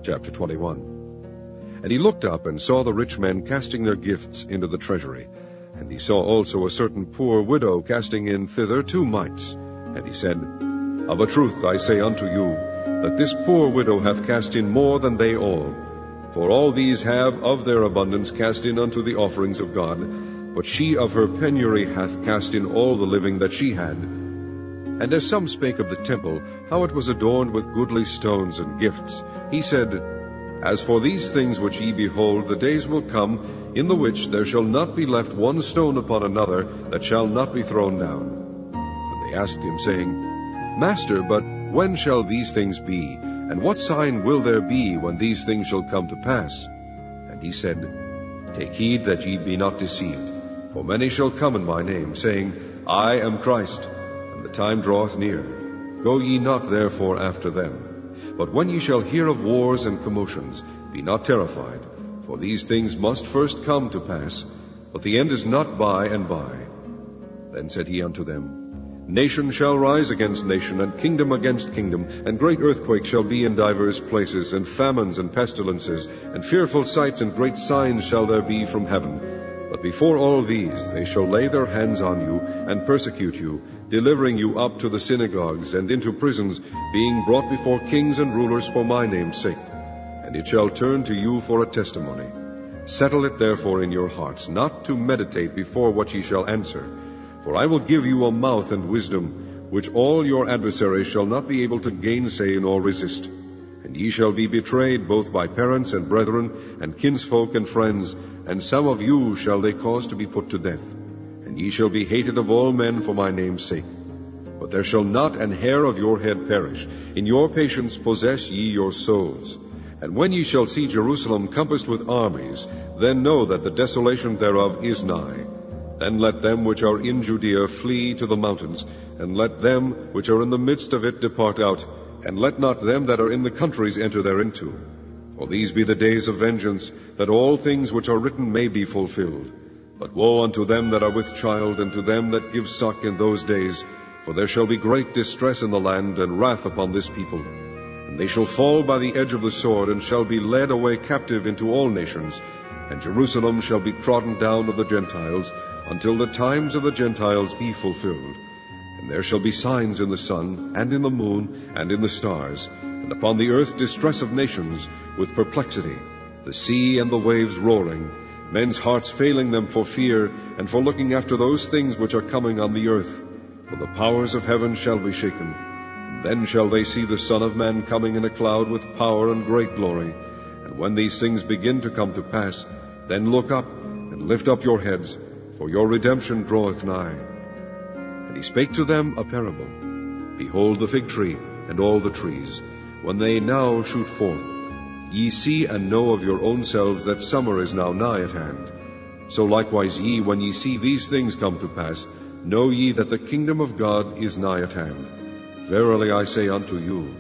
Chapter 21. And he looked up and saw the rich men casting their gifts into the treasury. And he saw also a certain poor widow casting in thither 2 mites. And he said, Of a truth I say unto you, that this poor widow hath cast in more than they all. For all these have of their abundance cast in unto the offerings of God, but she of her penury hath cast in all the living that she had. And as some spake of the temple, how it was adorned with goodly stones and gifts, he said, As for these things which ye behold, the days will come, in the which there shall not be left one stone upon another that shall not be thrown down. And they asked him, saying, Master, but when shall these things be? And what sign will there be when these things shall come to pass? And he said, Take heed that ye be not deceived. For many shall come in my name, saying, I am Christ, and the time draweth near. Go ye not therefore after them. But when ye shall hear of wars and commotions, be not terrified, for these things must first come to pass, but the end is not by and by. Then said he unto them, Nation shall rise against nation, and kingdom against kingdom, and great earthquakes shall be in divers places, and famines and pestilences, and fearful sights and great signs shall there be from heaven. But before all these they shall lay their hands on you, and persecute you, delivering you up to the synagogues and into prisons, being brought before kings and rulers for my name's sake. And it shall turn to you for a testimony. Settle it therefore in your hearts, not to meditate before what ye shall answer. For I will give you a mouth and wisdom, which all your adversaries shall not be able to gainsay nor resist. And ye shall be betrayed both by parents and brethren, and kinsfolk and friends, and some of you shall they cause to be put to death. And ye shall be hated of all men for my name's sake. But there shall not an hair of your head perish. In your patience possess ye your souls. And when ye shall see Jerusalem compassed with armies, then know that the desolation thereof is nigh. Then let them which are in Judea flee to the mountains, and let them which are in the midst of it depart out, and let not them that are in the countries enter thereinto. For these be the days of vengeance, that all things which are written may be fulfilled. But woe unto them that are with child, and to them that give suck in those days, for there shall be great distress in the land, and wrath upon this people. And they shall fall by the edge of the sword, and shall be led away captive into all nations, and Jerusalem shall be trodden down of the Gentiles, until the times of the Gentiles be fulfilled. And there shall be signs in the sun, and in the moon, and in the stars, and upon the earth distress of nations, with perplexity, the sea and the waves roaring, men's hearts failing them for fear, and for looking after those things which are coming on the earth. For the powers of heaven shall be shaken. And then shall they see the Son of Man coming in a cloud with power and great glory. And when these things begin to come to pass, then look up, and lift up your heads, for your redemption draweth nigh. And he spake to them a parable. Behold the fig tree, and all the trees, when they now shoot forth. Ye see and know of your own selves that summer is now nigh at hand. So likewise ye, when ye see these things come to pass, know ye that the kingdom of God is nigh at hand. Verily I say unto you,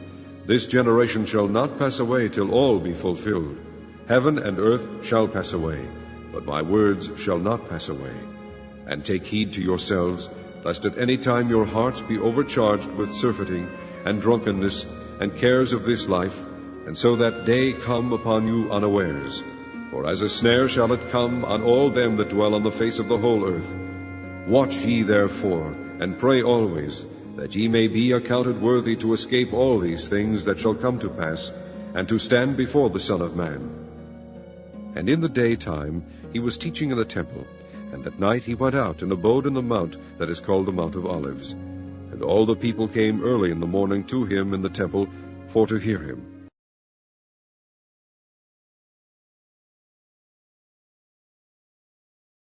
this generation shall not pass away till all be fulfilled. Heaven and earth shall pass away, but my words shall not pass away. And take heed to yourselves, lest at any time your hearts be overcharged with surfeiting, and drunkenness, and cares of this life, and so that day come upon you unawares. For as a snare shall it come on all them that dwell on the face of the whole earth. Watch ye therefore, and pray always, that ye may be accounted worthy to escape all these things that shall come to pass, and to stand before the Son of Man. And in the daytime he was teaching in the temple, and at night he went out and abode in the mount that is called the Mount of Olives. And all the people came early in the morning to him in the temple, for to hear him.